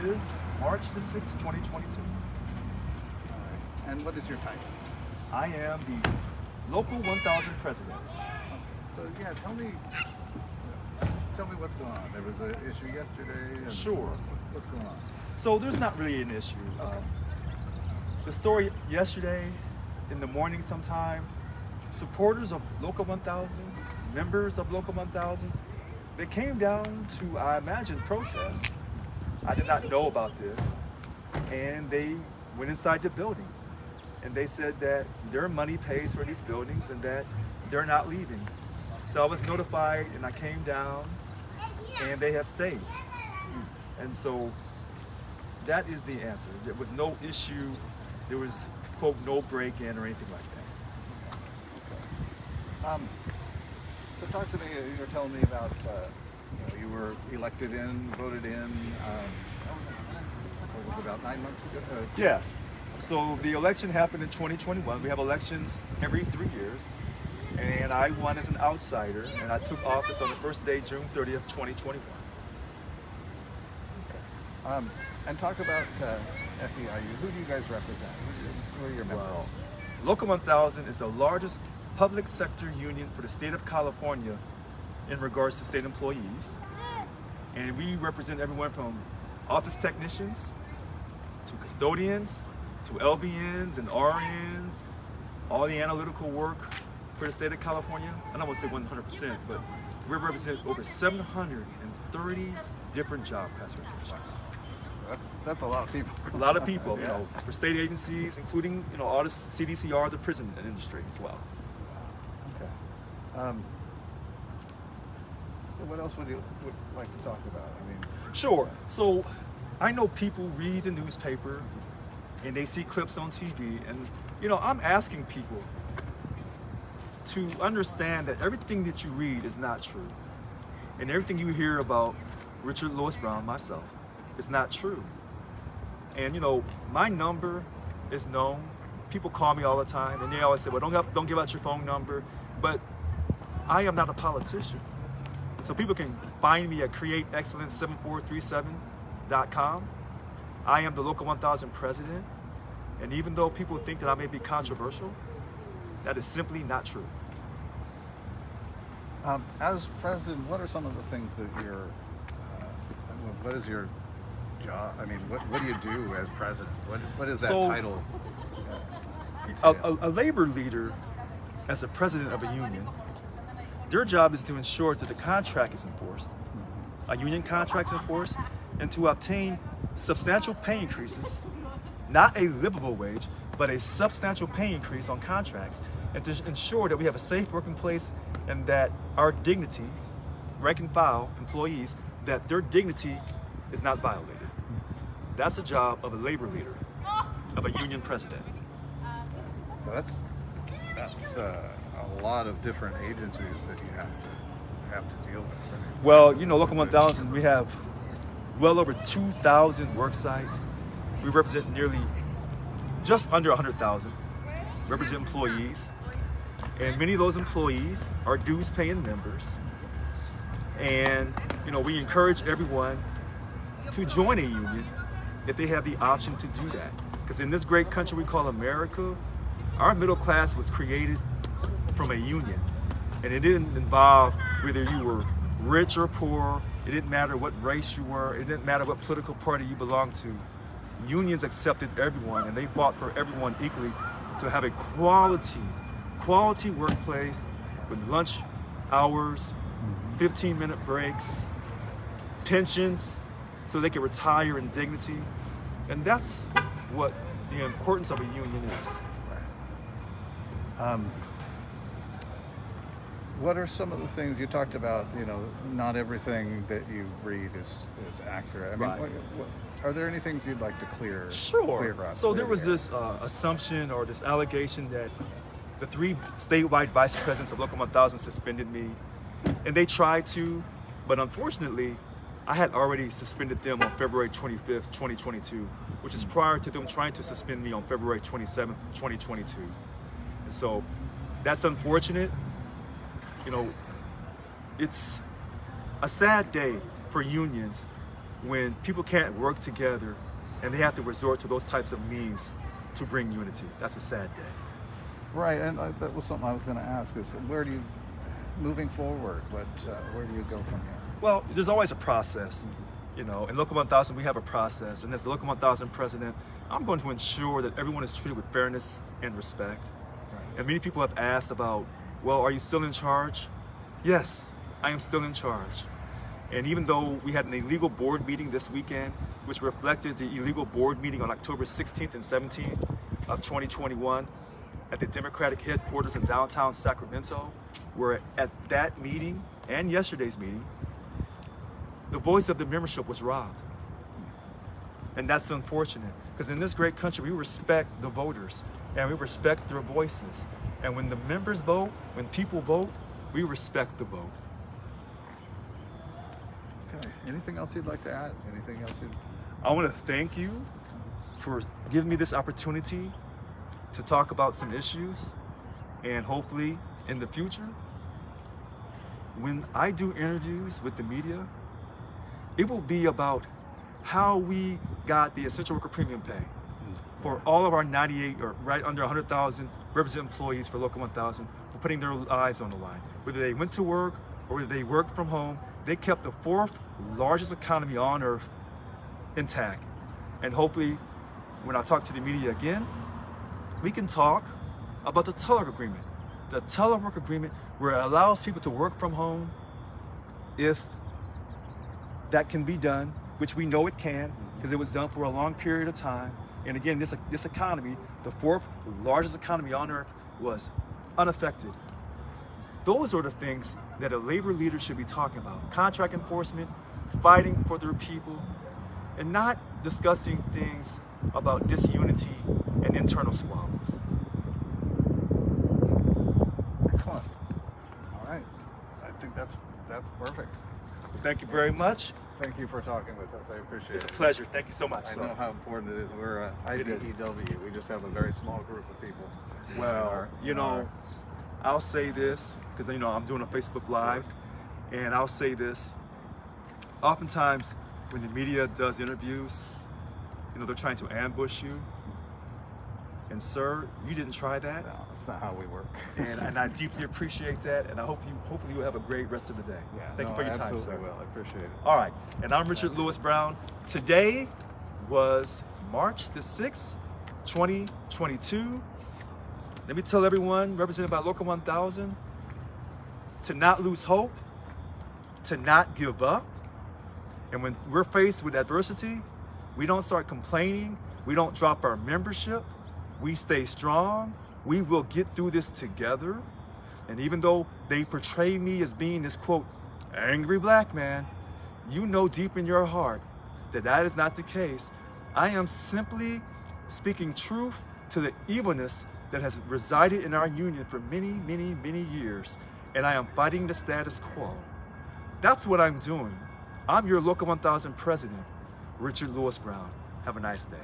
Is March the 6th, 2022. All right. And what is your title? I am the Local 1000 president. So yeah, tell me what's going on. There was an issue yesterday. And Sure. What's going on? So there's not really an issue. The story yesterday in the morning sometime, supporters of Local 1000, members of Local 1000, they came down to, I imagine, protest. I did not know about this. And they went inside the building. And they said that their money pays for these buildings and that they're not leaving. So I was notified and I came down and they have stayed. And so that is the answer. There was no issue. There was, quote, no break-in or anything like that. Okay. So talk to me. You were telling me about you were elected in, voted in. What was it, about 9 months ago? Yes. So the election happened in 2021. We have elections every 3 years. And I won as an outsider, and I took office on the first day, June 30th, 2021. And talk about SEIU. Who do you guys represent? Who are your members? Well, Local 1000 is the largest public sector union for the state of California in regards to state employees. And we represent everyone from office technicians to custodians to LBNs and RNs, all the analytical work for the state of California. I don't want to say 100%, but we represent over 730 different job classifications. That's a lot of people. A lot of people, Yeah. for state agencies, including, all the CDCR, the prison industry as well. Okay. So what else would you like to talk about? I mean, Sure. So I know people read the newspaper and they see clips on TV, and I'm asking people to understand that everything that you read is not true. And everything you hear about Richard Louis Brown, myself, is not true. And my number is known. People call me all the time and they always say, well, don't give out your phone number. But I am not a politician. And so people can find me at createexcellence7437.com. I am the Local 1000 president. And even though people think that I may be controversial, that is simply not true. as president, what are some of the things that what is your job? I mean, what do you do as president? What is that title? A labor leader, as a president of a union, their job is to ensure that the contract is enforced, a union contract is enforced, and to obtain substantial pay increases, not a livable wage, but a substantial pay increase on contracts, and to ensure that we have a safe working place and that our dignity, rank and file employees, that their dignity is not violated. That's the job of a labor leader, of a union president. So that's a lot of different agencies that you have to deal with. I mean, Well, Local 1000, we have well over 2,000 work sites. We represent just under 100,000 represent employees. And many of those employees are dues paying members. And, we encourage everyone to join a union if they have the option to do that. Because in this great country we call America, our middle class was created from a union. And it didn't involve whether you were rich or poor. It didn't matter what race you were. It didn't matter what political party you belonged to. Unions accepted everyone, and they fought for everyone equally to have a quality workplace with lunch hours, 15-minute breaks, pensions, so they can retire in dignity. And that's what the importance of a union is. What are some of the things you talked about? Not everything that you read is accurate. I mean, Right. what are there any things you'd like to clear Sure. up? So there was this assumption or this allegation that the 3 statewide vice presidents of Local 1000 suspended me, and they tried to, but unfortunately, I had already suspended them on February 25th, 2022, which is prior to them trying to suspend me on February 27th, 2022. And so that's unfortunate. It's a sad day for unions when people can't work together and they have to resort to those types of means to bring unity. That's a sad day. Right, and that was something I was going to ask, is where do you, moving forward, where do you go from here? Well, there's always a process. You know, in Local 1000, we have a process, and as the Local 1000 president, I'm going to ensure that everyone is treated with fairness and respect. Right. And many people have asked about, well, are you still in charge? Yes, I am still in charge. And even though we had an illegal board meeting this weekend, which reflected the illegal board meeting on October 16th and 17th of 2021 at the Democratic headquarters in downtown Sacramento, where at that meeting and yesterday's meeting, the voice of the membership was robbed. And that's unfortunate, because in this great country, we respect the voters and we respect their voices. And when the members vote, when people vote, we respect the vote. Okay, anything else you'd like to add? Anything else you'd... I want to thank you for giving me this opportunity to talk about some issues, and hopefully in the future, when I do interviews with the media, it will be about how we got the essential worker premium pay for all of our 98 or right under 100,000 representative employees for Local 1000 for putting their lives on the line. Whether they went to work or whether they worked from home, they kept the fourth largest economy on earth intact. And hopefully, when I talk to the media again, we can talk about the telework agreement. The telework agreement where it allows people to work from home if that can be done, which we know it can, because it was done for a long period of time. And again, this economy, the fourth largest economy on earth, was unaffected. Those are the things that a labor leader should be talking about. Contract enforcement, fighting for their people, and not discussing things about disunity and internal squabbles. Excellent. All right, I think that's perfect. Thank you very much. Thank you for talking with us. I appreciate It's it. a pleasure. Thank you so much. I know how important it is. We're It is. IBEW. We just have a very small group of people. Well, you know, I'll say this, because you know I'm doing a Facebook Live, and I'll say this. Oftentimes, when the media does interviews, you know, they're trying to ambush you. And sir, you didn't try that. No, that's not how we work. And I deeply appreciate that, and hopefully you have a great rest of the day. Yeah, Thank you for your time, sir. absolutely will. I appreciate it. All right, and I'm Richard Lewis Brown. Today was March the 6th, 2022. Let me tell everyone represented by Local 1000 to not lose hope, to not give up. And when we're faced with adversity, we don't start complaining, we don't drop our membership, we stay strong, we will get through this together. And even though they portray me as being this, quote, angry black man, you know deep in your heart that that is not the case. I am simply speaking truth to the evilness that has resided in our union for many, many, many years, and I am fighting the status quo. That's what I'm doing. I'm your Local 1000 president, Richard Lewis Brown. Have a nice day.